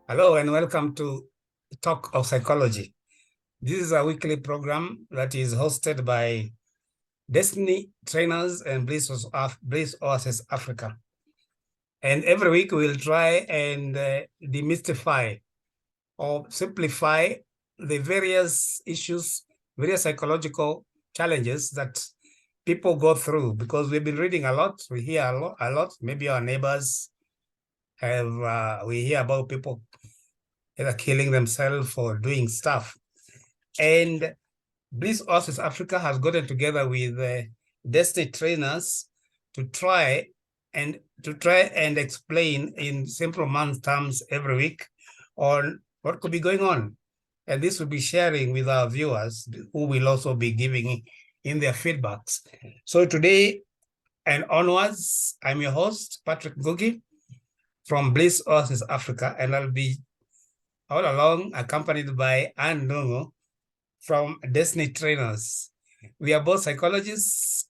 Hello and welcome to Talk of Psychology. This is a weekly program that is hosted by Destiny Trainers and Bliss Oasis Africa. And every week we'll try and demystify or simplify the various issues, various psychological challenges that people go through, because we've been reading a lot. We hear a lot. Maybe our neighbors we hear about people either killing themselves or doing stuff. And Bliss Oasis Africa has gotten together with Destiny Trainers to try and explain in simple man's terms every week on what could be going on. And this will be sharing with our viewers, who will also be giving in their feedbacks. So today and onwards, I'm your host, Patrick Ngugi from Bliss Oasis Africa, and I'll be all along accompanied by Ndung'u from Destiny Trainers. We are both psychologists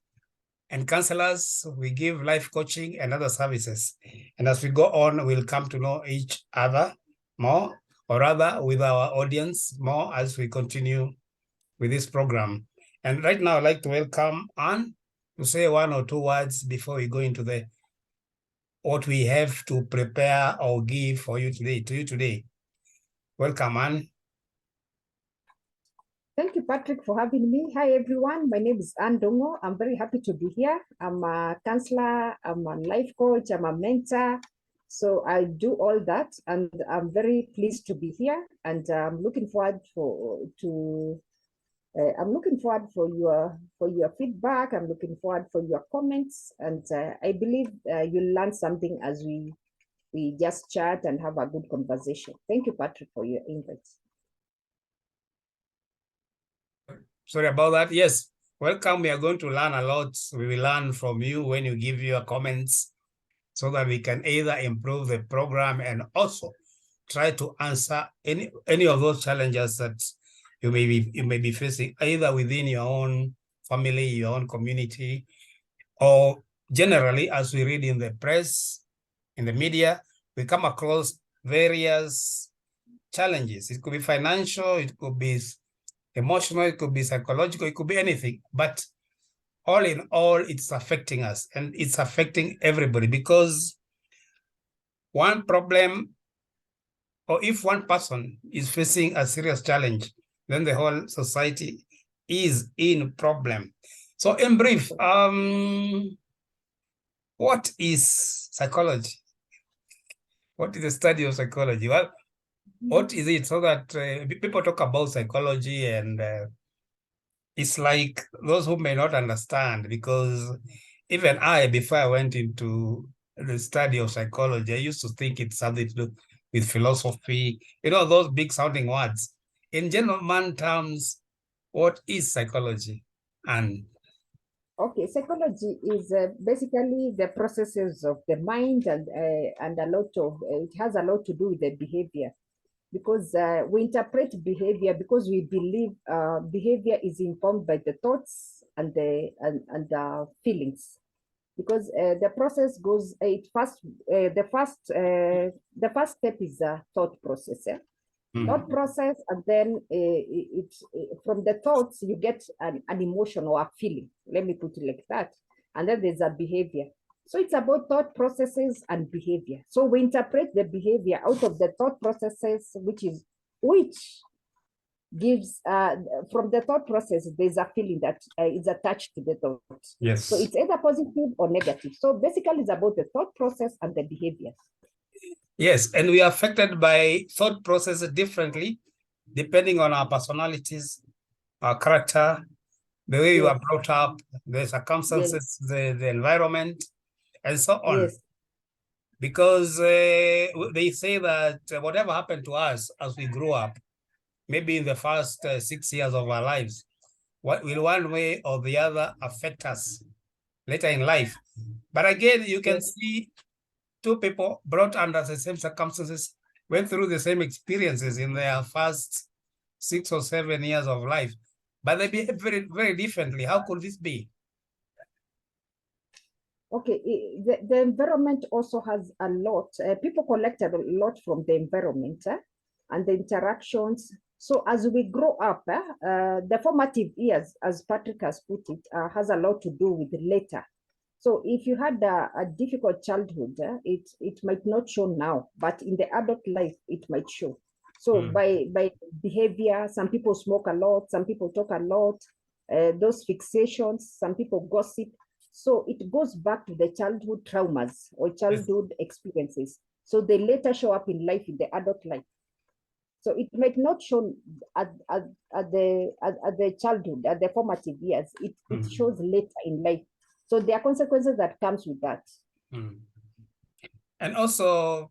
and counselors. We give life coaching and other services. And as we go on, we'll come to know each other more, or rather with our audience more, as we continue with this program. And right now, I'd like to welcome Anne to say one or two words before we go into what we have to prepare or give for you today. Welcome, Anne. Thank you, Patrick, for having me. Hi, everyone. My name is Ndung'u. I'm very happy to be here. I'm a counselor, I'm a life coach, I'm a mentor. So I do all that, and I'm very pleased to be here. And I'm looking forward for your feedback. I'm looking forward for your comments, and I believe you'll learn something as we just chat and have a good conversation. Thank you, Patrick, for your invite. Sorry about that. Yes, welcome. We are going to learn a lot. We will learn from you when you give your comments, so that we can either improve the program and also try to answer any of those challenges that you may be facing, either within your own family, your own community, or generally, as we read in the press, in the media, we come across various challenges. It could be financial, it could be emotional, it could be psychological, it could be anything. But all in all, it's affecting us, and it's affecting everybody, because one problem, or if one person is facing a serious challenge, then the whole society is in problem. So in brief, what is psychology? What is the study of psychology? Well, what is it? So that people talk about psychology, and it's like those who may not understand, because even before I went into the study of psychology, I used to think it's something to do with philosophy, those big sounding words. In general man terms, what is psychology? And okay, psychology is basically the processes of the mind, and it has a lot to do with the behavior, because we interpret behavior because we believe behavior is informed by the thoughts and the feelings. Because the process goes the first step is a thought process. Thought process, and then from the thoughts you get an emotion or a feeling, let me put it like that, and then there's a behavior. So it's about thought processes and behavior. So we interpret the behavior out of the thought processes, which gives from the thought process there's a feeling that is attached to the thought. yes, so it's either positive or negative. So basically it's about the thought process and the behavior. Yes, and we are affected by thought processes differently, depending on our personalities, our character, the way you are brought up, the circumstances, the environment, and so on. Yes. Because they say that whatever happened to us as we grew up, maybe in the first 6 years of our lives, will one way or the other affect us later in life. But again, you can see two people brought under the same circumstances, went through the same experiences in their first 6 or 7 years of life, but they behave very, very differently. How could this be? Okay, the environment also has a lot. People collect a lot from the environment and the interactions. So as we grow up, the formative years, as Patrick has put it, has a lot to do with later. So if you had a difficult childhood, it might not show now, but in the adult life, it might show. So by behavior, some people smoke a lot, some people talk a lot, those fixations, some people gossip. So it goes back to the childhood traumas or childhood experiences. So they later show up in life, in the adult life. So it might not show at the childhood, at the formative years. It shows later in life. So there are consequences that comes with that. And also,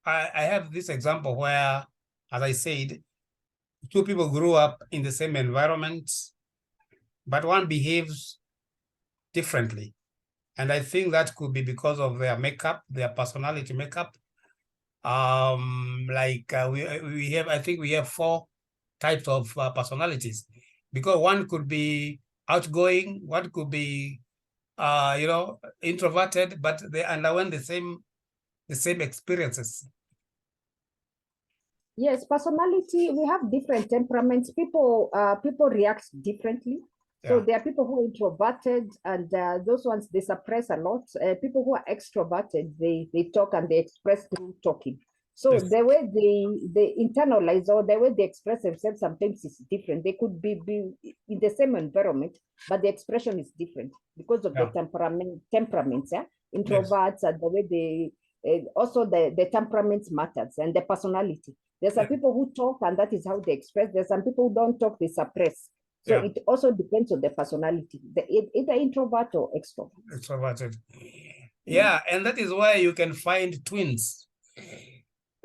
I have this example where, as I said, two people grew up in the same environment, but one behaves differently. And I think that could be because of their makeup, their personality makeup. We have, I think we have 4 types of personalities, because one could be outgoing, one could be introverted, but they underwent the same experiences. Yes, personality, we have different temperaments. People react differently. So there are people who are introverted, and those ones, they suppress a lot. People who are extroverted, they talk and they express through talking. So the way they internalize or the way they express themselves sometimes is different. They could be in the same environment, but the expression is different because of the temperaments. Introverts and the way they also the temperaments matters and the personality. There's some people who talk and that is how they express. There's some people who don't talk, they suppress. So it also depends on the personality, either introvert or extrovert. Extroverted. Yeah, and that is why you can find twins.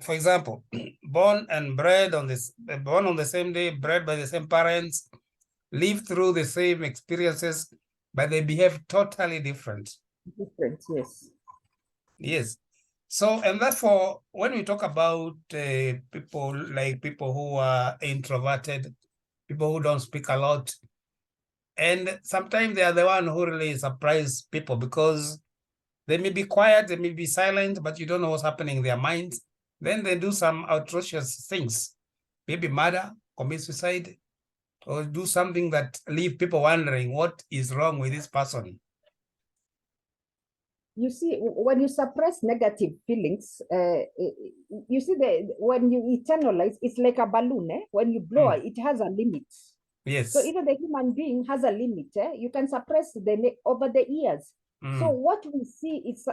For example, born on the same day, bred by the same parents, live through the same experiences, but they behave totally different. Different, yes. Yes. So, and therefore, when we talk about people who are introverted, people who don't speak a lot, and sometimes they are the one who really surprise people, because they may be quiet, they may be silent, but you don't know what's happening in their minds. Then they do some atrocious things, maybe murder, commit suicide, or do something that leave people wondering what is wrong with this person. You see, when you suppress negative feelings, you see when you internalize, it's like a balloon. When you blow it has a limit. Yes. So even the human being has a limit. You can suppress over the years. So what we see is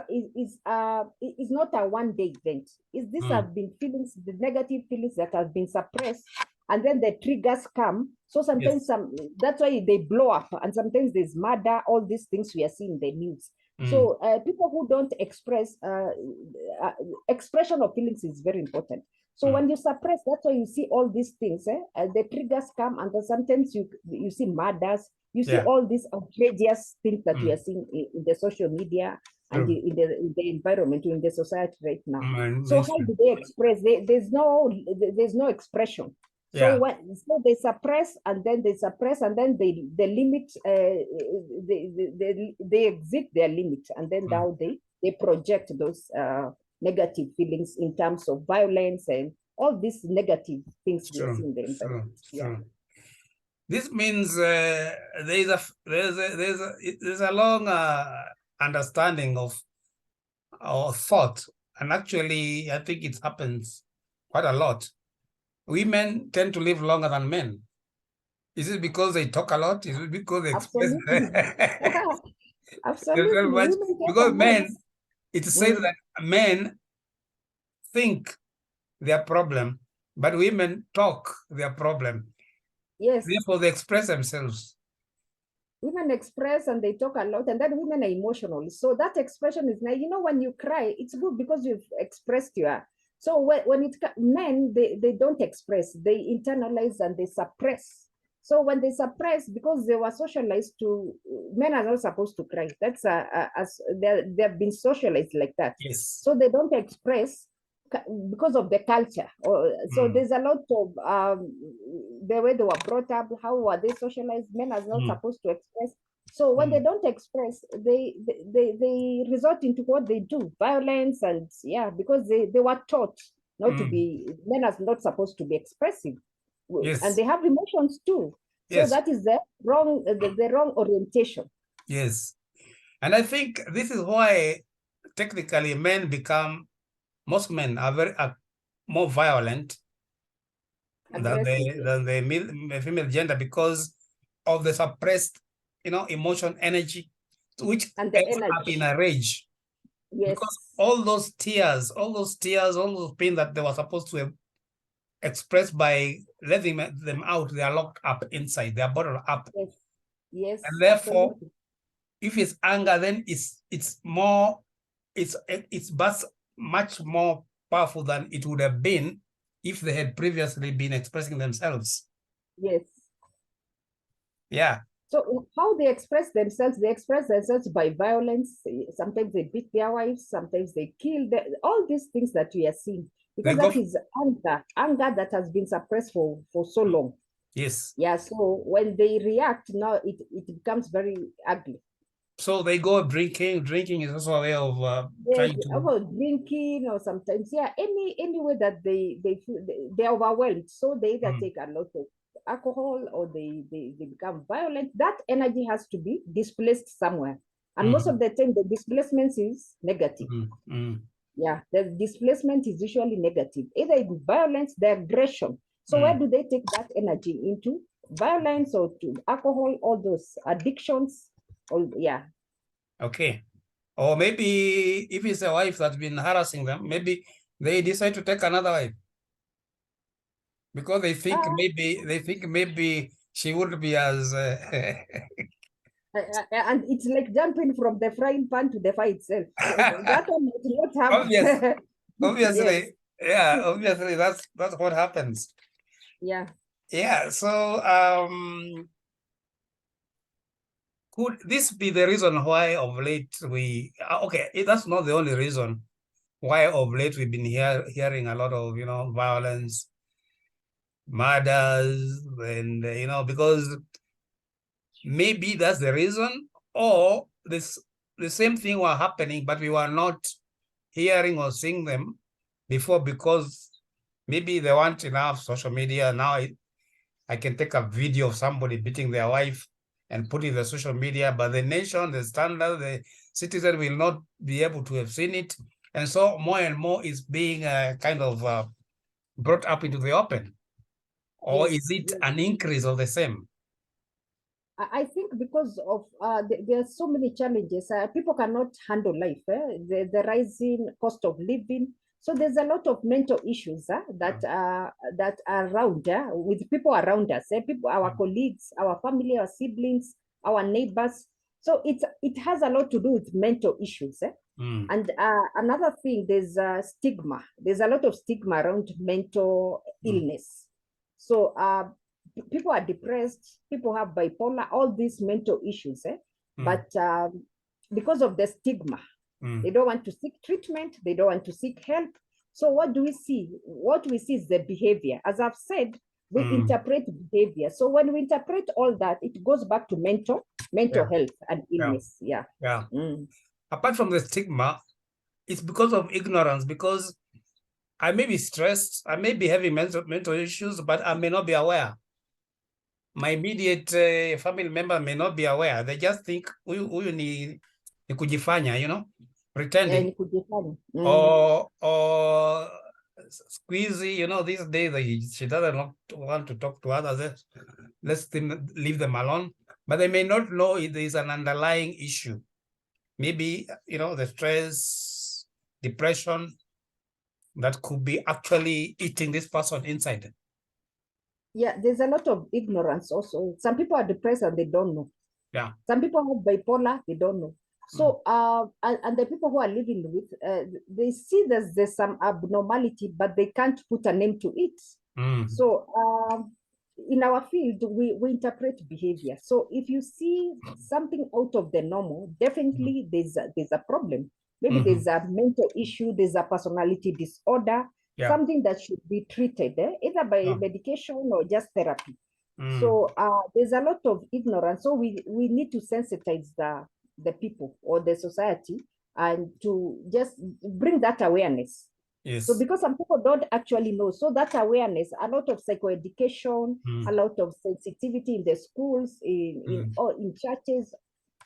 not a one-day event. These have been feelings, the negative feelings that have been suppressed, and then the triggers come. So sometimes that's why they blow up, and sometimes there's murder, all these things we are seeing in the news. So people who don't express, expression of feelings is very important. So when you suppress, that's why you see all these things. The triggers come, and then sometimes you see murders. You see all these outrageous things that we are seeing in the social media and in the environment, in the society right now. So how do they express? There's no expression. So they suppress and then they limit, they exit their limit, and then now they project those negative feelings in terms of violence and all these negative things we are seeing in the environment. This means there's a long understanding of our thought, and actually, I think it happens quite a lot. Women tend to live longer than men. Is it because they talk a lot? Is it because they express? Absolutely. Because men, it says that men think their problem, but women talk their problem. Yes. Therefore, they express themselves. Women express and they talk a lot, and then women are emotional. So that expression is nice. When you cry, it's good because you've expressed your. So when it's men, they don't express, they internalize and they suppress. So when they suppress, because they were socialized to, men are not supposed to cry. That's they've been socialized like that. Yes. So they don't express because of the culture. So there's a lot of the way they were brought up, how were they socialized? Men are not supposed to express. So when they don't express, they resort into what they do, violence, and because they were taught not to be, men are not supposed to be expressive. Yes. And they have emotions too. So Yes. that is the wrong orientation. Yes. And I think this is why technically most men are more violent than the female gender, because of the suppressed, emotion, energy, which and the ends energy up in a rage. Yes. Because all those tears, all those pain that they were supposed to have expressed by letting them out, they are locked up inside, they are bottled up. Yes. Yes. And therefore, absolutely. if it's anger, then it's much more powerful than it would have been if they had previously been expressing themselves. Yes. Yeah. So how they express themselves by violence. Sometimes they beat their wives, sometimes they kill all these things that we are seeing, because that is anger that has been suppressed for so long. Yes. Yeah. So when they react, now it becomes very ugly. So they go drinking. Drinking is also a way of trying to drinking, or sometimes any way that they're overwhelmed. So they either take a lot of alcohol, or they become violent. That energy has to be displaced somewhere, and most of the time the displacement is negative. Yeah, the displacement is usually negative, either in violence, the aggression. So where do they take that energy? Into violence, or to alcohol, all those addictions. Okay. Or maybe if it's a wife that's been harassing them, maybe they decide to take another wife, because they think maybe she would be as and it's like jumping from the frying pan to the fire itself. That one might not have. Obviously, yeah, obviously that's what happens. Yeah. Yeah. So could this be the reason why of late that's not the only reason why of late we've been hearing a lot of violence, murders, and because maybe that's the reason, or the same thing were happening, but we were not hearing or seeing them before, because maybe they weren't enough social media. Now I can take a video of somebody beating their wife and put it in the social media, but the nation, the standard, the citizen will not be able to have seen it. And so more and more is being kind of brought up into the open. Or is it an increase of the same? I think because of there are so many challenges. People cannot handle life. The rising cost of living. So there's a lot of mental issues that are around with people around us. People, our colleagues, our family, our siblings, our neighbors. So it has a lot to do with mental issues. And another thing, there's stigma. There's a lot of stigma around mental illness. So people are depressed, people have bipolar, all these mental issues. But because of the stigma, they don't want to seek treatment, they don't want to seek help. So what do we see? What we see is the behavior. As I've said, we interpret behavior. So when we interpret all that, it goes back to mental health and illness. Yeah. Apart from the stigma, it's because of ignorance, because I may be stressed, I may be having mental issues, but I may not be aware. My immediate family member may not be aware. They just think huyu ni kujifanya, pretending. Or squeezy, these days she doesn't want to talk to others. Let's leave them alone. But they may not know if there is an underlying issue. Maybe, the stress, depression, that could be actually eating this person inside. Yeah, there's a lot of ignorance also. Some people are depressed and they don't know. Yeah. Some people have bipolar, they don't know. So, and the people who are living with, they see there's some abnormality, but they can't put a name to it. So, in our field, we interpret behavior. So, if you see something out of the normal, definitely there's a problem. Maybe there's a mental issue, there's a personality disorder, something that should be treated, either by medication or just therapy. So there's a lot of ignorance. So we need to sensitize the people or the society and to just bring that awareness. Yes. So because some people don't actually know, so that awareness, a lot of psychoeducation, a lot of sensitivity in the schools, in churches,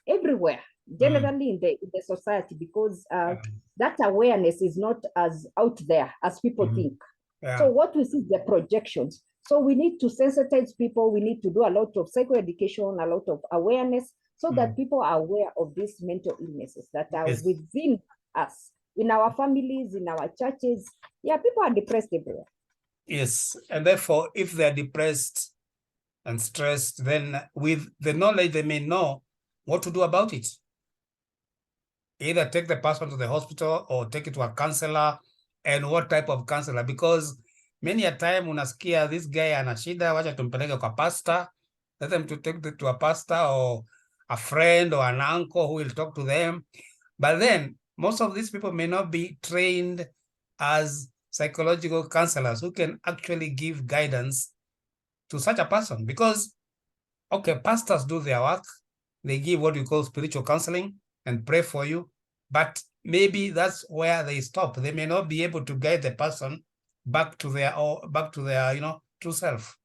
everywhere, generally in the society, because that awareness is not as out there as people think. So what we see is the projections. So we need to sensitize people. We need to do a lot of psychoeducation, a lot of awareness, so that people are aware of these mental illnesses that are within us, in our families, in our churches. Yeah, people are depressed everywhere. Yes, and therefore, if they're depressed and stressed, then with the knowledge, they may know what to do about it. Either take the person to the hospital or take it to a counselor, and what type of counselor, because many a time unasikia this guy ana shida, wacha tumpeleke kwa pastor, let them to take it to a pastor or a friend or an uncle who will talk to them. But then most of these people may not be trained as psychological counselors who can actually give guidance to such a person, because okay, pastors do their work. They give what we call spiritual counseling and pray for you, but maybe that's where they stop. They may not be able to guide the person back to their true self.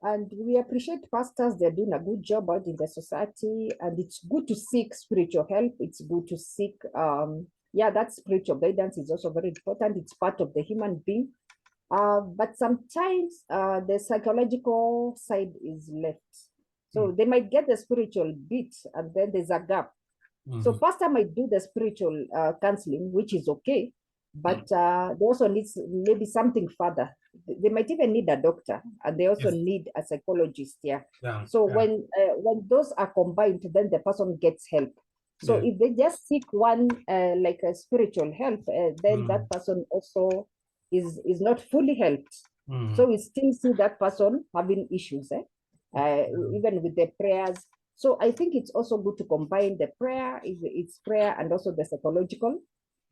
And we appreciate pastors. They're doing a good job out in the society, and it's good to seek spiritual help. It's good to seek that spiritual guidance is also very important. It's part of the human being. But sometimes the psychological side is left. So they might get the spiritual bit, and then there's a gap. So pastor might do the spiritual counseling, which is okay, but they also need maybe something further. They might even need a doctor, and they also need a psychologist. So when those are combined, then the person gets help. So if they just seek one like a spiritual help, then that person also is not fully helped. So we still see that person having issues, even with the prayers. So I think it's also good to combine the prayer, it's prayer, and also the psychological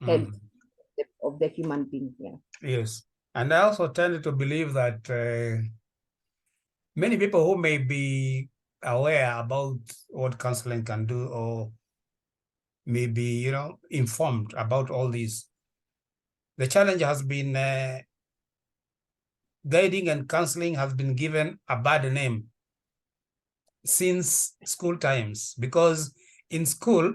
health of the human being. Yes. And I also tend to believe that many people who may be aware about what counseling can do, or maybe, informed about all these, the challenge has been guiding and counseling has been given a bad name since school times, because in school,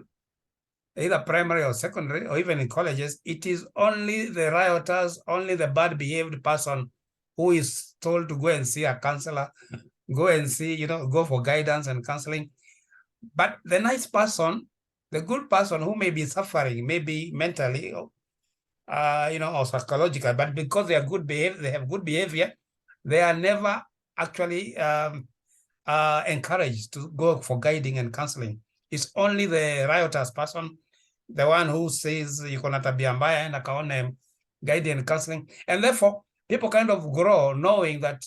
either primary or secondary, or even in colleges, it is only the rioters, only the bad behaved person who is told to go and see a counselor, go and see, go for guidance and counseling. But the nice person, the good person who may be suffering, maybe mentally, or psychological, but because they are good behavior, they have good behavior, they are never actually encouraged to go for guiding and counseling. It's only the riotous person, the one who says you kuna tabia mbaya and akaone guiding and counseling. And therefore, people kind of grow knowing that,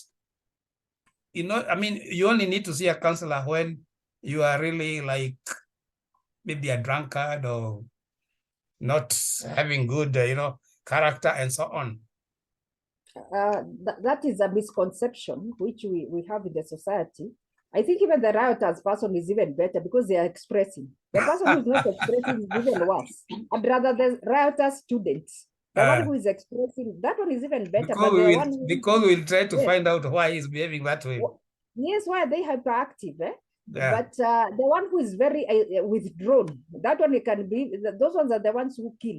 you only need to see a counselor when you are really like maybe a drunkard or not having good, character and so on. That is a misconception which we have in the society. I think even the rioters person is even better because they are expressing. The person who is not expressing is even worse. I'd rather the rioter students. The one who is expressing, that one is even better. Because we'll try to find out why he's behaving that way. Yes, why are they hyperactive? But the one who is very withdrawn, that one can be, those ones are the ones who kill.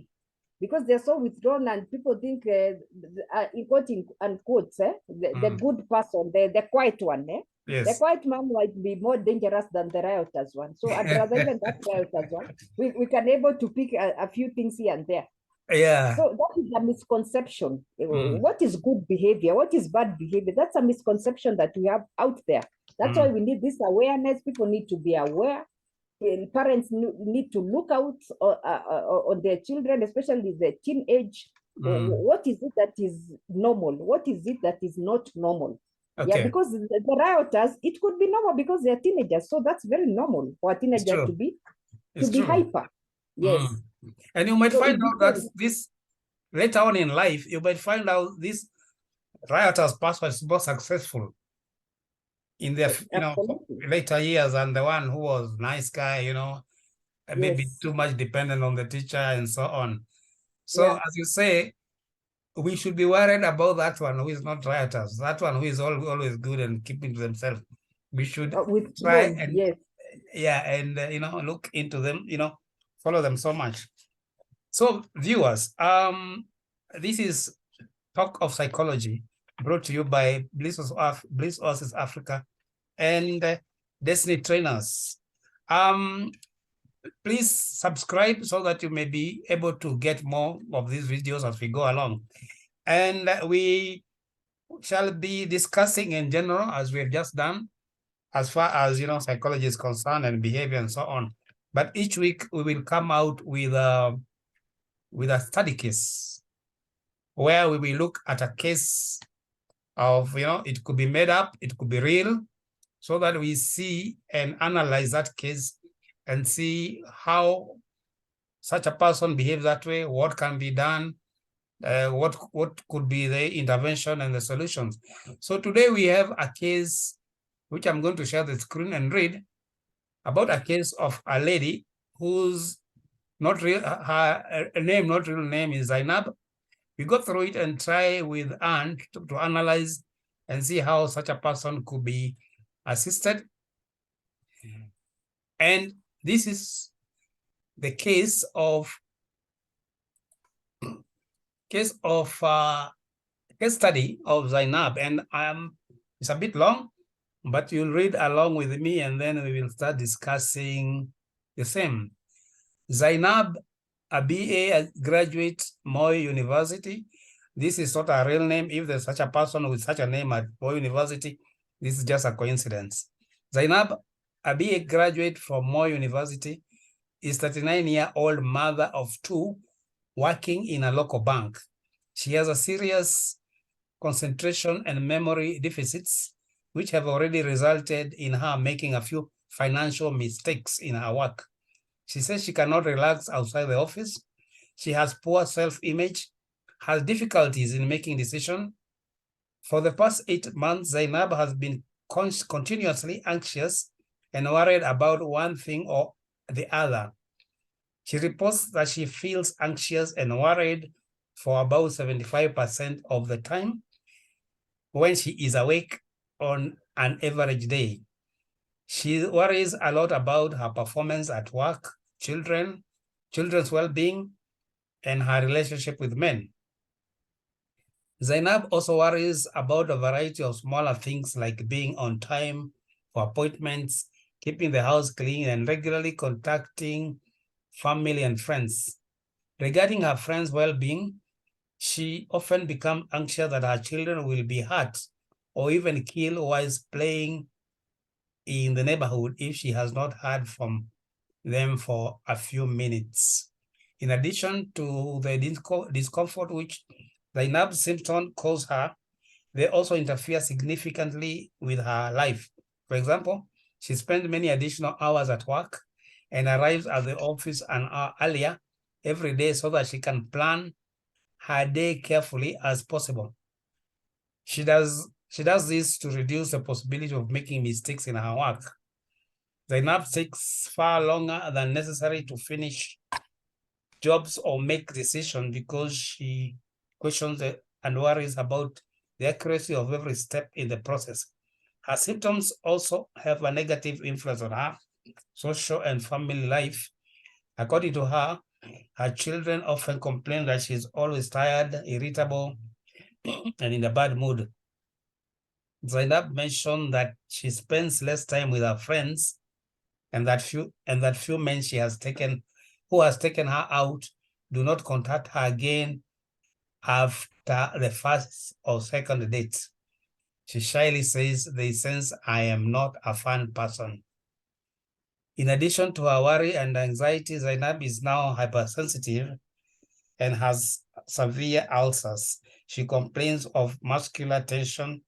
Because they're so withdrawn and people think, in quoting unquote, the good person, the quiet one, Yes. The quiet man might be more dangerous than the rioters one. So I'd rather even that rioters one. We can able to pick a few things here and there. Yeah. So that is a misconception. What is good behavior? What is bad behavior? That's a misconception that we have out there. That's why we need this awareness. People need to be aware. Parents need to look out on their children, especially the teenage. What is it that is normal? What is it that is not normal? Okay. Yeah, because the rioters, it could be normal because they're teenagers. So that's very normal for a teenager to be hyper. Yes. And you might find out that this later on in life, you might find out this rioters person is more successful in their Absolutely. later years, and the one who was nice guy, maybe Yes. too much dependent on the teacher and so on. So Yeah. as you say, we should be worried about that one who is not riotous, that one who is always good and keeping to themselves. We should With try them, and yes. look into them, follow them so much. So viewers, this is Talk of Psychology, brought to you by Bliss Oasis Africa and Destiny Trainers. Please subscribe so that you may be able to get more of these videos as we go along. And we shall be discussing in general, as we have just done, as far as psychology is concerned and behavior and so on. But each week we will come out with a study case where we will look at a case of, it could be made up, it could be real, so that we see and analyze that case and see how such a person behaves that way, what can be done, what could be the intervention and the solutions. So today we have a case which I'm going to share the screen and read about a case of a lady whose not real name is Zainab. We go through it and try with Anne to analyze and see how such a person could be assisted. And this is the case study of Zainab, and it's a bit long, but you'll read along with me, and then we will start discussing the same. Zainab, a BA graduate, Moi University. This is not a real name. If there's such a person with such a name at Moi University, this is just a coincidence. Zainab, a BA graduate from Moi University, is 39-year-old mother of two working in a local bank. She has a serious concentration and memory deficits, which have already resulted in her making a few financial mistakes in her work. She says she cannot relax outside the office. She has poor self-image, has difficulties in making decisions. For the past 8 months, Zainab has been continuously anxious and worried about one thing or the other. She reports that she feels anxious and worried for about 75% of the time when she is awake on an average day. She worries a lot about her performance at work, children's well-being, and her relationship with men. Zainab also worries about a variety of smaller things like being on time for appointments, keeping the house clean, and regularly contacting family and friends. Regarding her friends' well-being, she often becomes anxious that her children will be hurt or even killed while playing in the neighborhood if she has not heard from them for a few minutes. In addition to the discomfort which Zainab's symptoms cause her, they also interfere significantly with her life. For example, she spends many additional hours at work and arrives at the office an hour earlier every day so that she can plan her day carefully as possible. She does this to reduce the possibility of making mistakes in her work. Zainab takes far longer than necessary to finish jobs or make decisions because she questions and worries about the accuracy of every step in the process. Her symptoms also have a negative influence on her social and family life. According to her, her children often complain that she's always tired, irritable, and in a bad mood. Zainab mentioned that she spends less time with her friends and that few men who has taken her out do not contact her again after the first or second date. She shyly says they sense I am not a fun person. In addition to her worry and anxiety, Zainab is now hypersensitive and has severe ulcers. She complains of muscular tension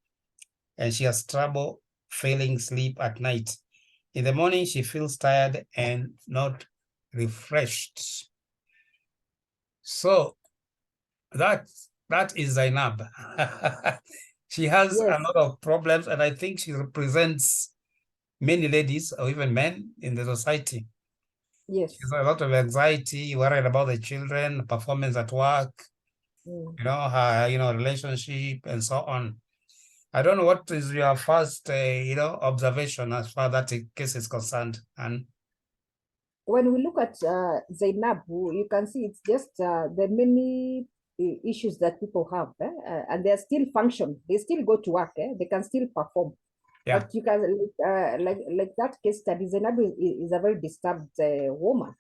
and she has trouble falling asleep at night. In the morning, she feels tired and not refreshed. So that is Zainab. She has a Yes, lot of problems, and I think she represents many ladies or even men in the society. She has yes. a lot of anxiety, worried about the children, performance at work, Mm. her, relationship and so on. I don't know what is your first, observation as far as that case is concerned. And When we look at Zainabu, you can see it's just the many issues that people have, and they still function. They still go to work. They can still perform. yeah, But you can like that case study. Zainabu is a very disturbed woman.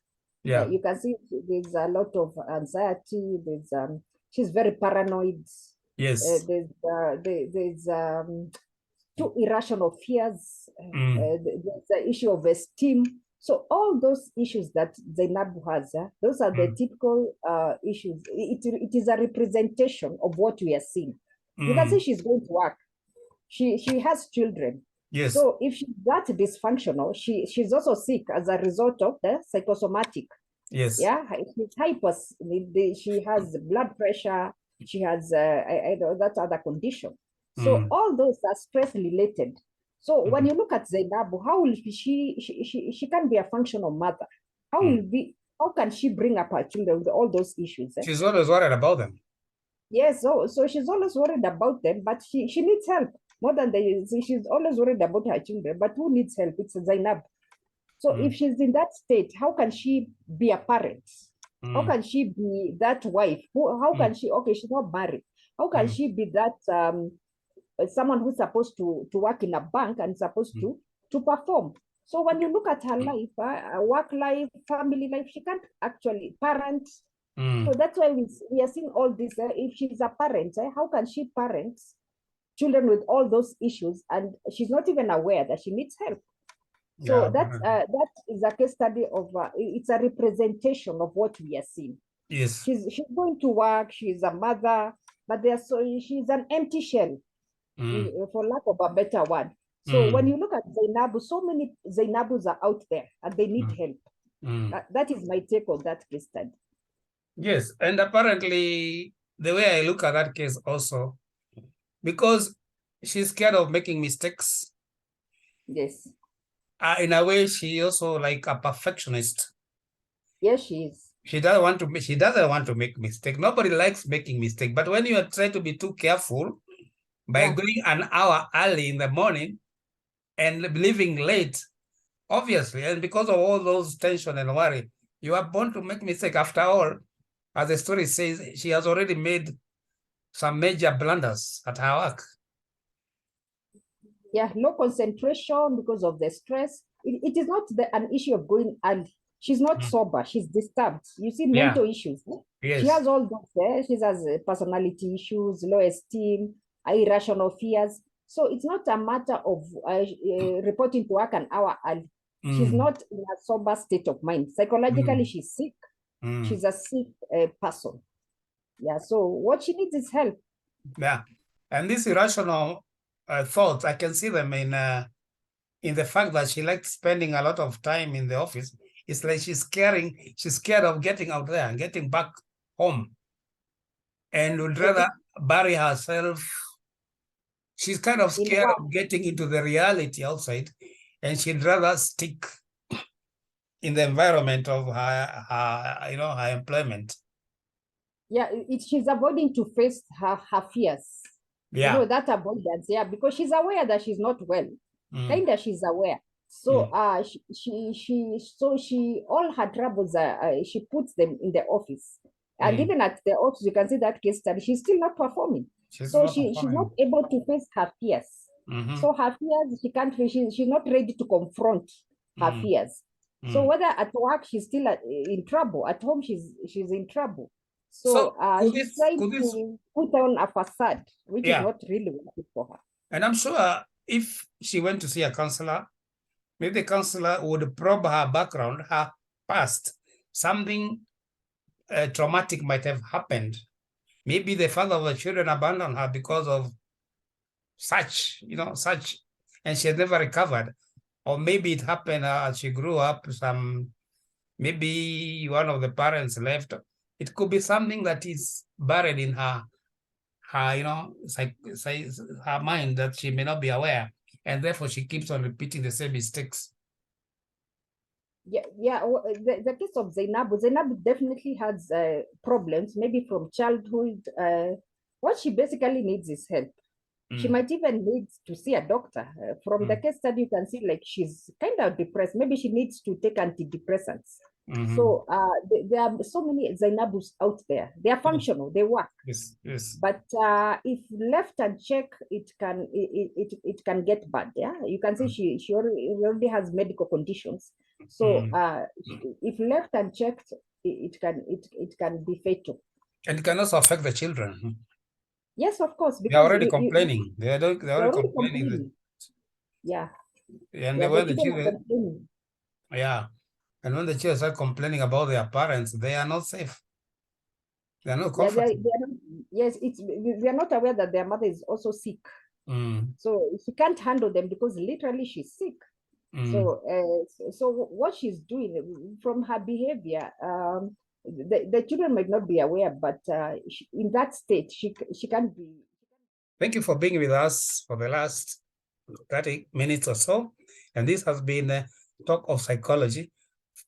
yeah, You can see there's a lot of anxiety. She's very paranoid. yes, There's too irrational fears. mm, There's the issue of esteem. So all those issues that Zainab has, those are the mm, typical issues. It is a representation of what we are seeing. You can see mm, she's going to work. She has children. yes, So if she's that dysfunctional, she's also sick as a result of the psychosomatic. yes, Yeah, she's hyper. She has blood pressure. She has I know that other condition. So mm, all those are stress related. So when mm, you look at Zainabu, how will she can be a functional mother? How mm. will be? How can she bring up her children with all those issues? She's always worried about them. Yes, so she's always worried about them, but she needs help more than she's always worried about her children. But who needs help? It's Zainab. So if Mm, she's in that state, how can she be a parent? How mm, can she be that wife? How can mm, she? Okay, she's not married. How can mm, she be that someone who's supposed to work in a bank and supposed mm, to perform? So when you look at her life, work life, family life, she can't actually parent. So mm, that's why we are seeing all this. If she's a parent, how can she parent children with all those issues and she's not even aware that she needs help? So yeah, that is a case study of it's a representation of what we are seeing. yes, She's going to work. She's a mother, but she's an empty shell, mm, for lack of a better word. So when mm, you look at Zainabu, so many Zainabus are out there and they need mm, help. mm. That is my take on that case study. Yes, and apparently the way I look at that case also, because she's scared of making mistakes, Yes, in a way she also like a perfectionist. yes, she is. She doesn't want to make mistake. Nobody likes making mistake, but when you are trying to be too careful by Yeah, going an hour early in the morning and leaving late, obviously, and because of all those tension and worry, you are born to make mistake. After all, as the story says, she has already made some major blunders at her work. yeah, low concentration because of the stress. It is not an issue of going early. She's not Mm. sober. She's disturbed. You see, Yeah. mental issues. She Yes. has all those. She has personality issues, low esteem, irrational fears. So it's not a matter of reporting to work an hour early. She's Mm. not in a sober state of mind. Psychologically, Mm. she's sick. Mm. She's a sick person. Yeah. So what she needs is help. Yeah. And these irrational thoughts, I can see them in the fact that she likes spending a lot of time in the office. It's like she's scared of getting out there and getting back home and would Eh, rather bury herself. She's kind of In scared work. of getting into the reality outside, and she'd rather stick in the environment of her employment. Yeah, she's avoiding to face her fears. Yeah. That avoidance, yeah, because she's aware that she's not well. Mm. Kind of she's aware. So Mm. she all her troubles she puts them in the office. And Mm. even at the office, you can see that case study, she's still not performing. She's So not she's not performing. able to face her fears. Mm-hmm. So her fears, she can't she's not ready to confront her Mm. fears. So Mm. whether at work she's still in trouble, at home she's in trouble. So So could she's this trying could this to put on a facade, which is yeah, not really working for her. and I'm sure if she went to see a counselor, maybe the counselor would probe her background, her past. Something traumatic might have happened. Maybe the father of the children abandoned her because of such, and she has never recovered. Or maybe it happened as she grew up, maybe one of the parents left. It could be something that is buried in her, her mind that she may not be aware, and therefore she keeps on repeating the same mistakes. Yeah. The case of Zainab definitely has problems, maybe from childhood. What she basically needs is help. She might even need to see a doctor. From the case study, you can see like she's kind of depressed. Maybe she needs to take antidepressants. So there are so many Zainabus out there. They are functional, they work. Yes. But if left unchecked, it can get bad. Yeah, you can see she already has medical conditions. So if left unchecked, it can be fatal. And it can also affect the children. Yes, of course, They're because already complaining. They're already already complaining. complaining. Yeah. And Yeah, the when the children are children, complaining. and when the children start complaining about their parents, they are not safe. They are not Yeah, comfortable. they are not, yes, they are not aware that their mother is also sick. So she can't handle them because literally she's sick. So what she's doing from her behavior, the children might not be aware, but in that state, she can't be. Thank you for being with us for the last 30 minutes or so. And this has been a Talk of Psychology,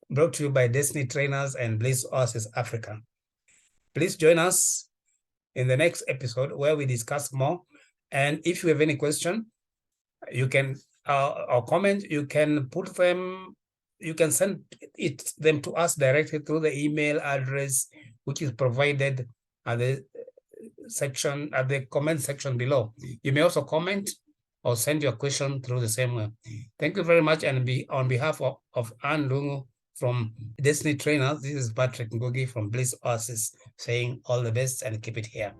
brought to you by Destiny Trainers and Bliss Oasis Africa. Please join us in the next episode where we discuss more. And if you have any question, you can or comment, you can put them, you can send them to us directly through the email address which is provided at the comment section below. You may also comment or send your question through the same way. Thank you very much, and on behalf of Ndung'u from Destiny Trainers, this is Patrick Ngugi from Bliss Oasis saying all the best and keep it here.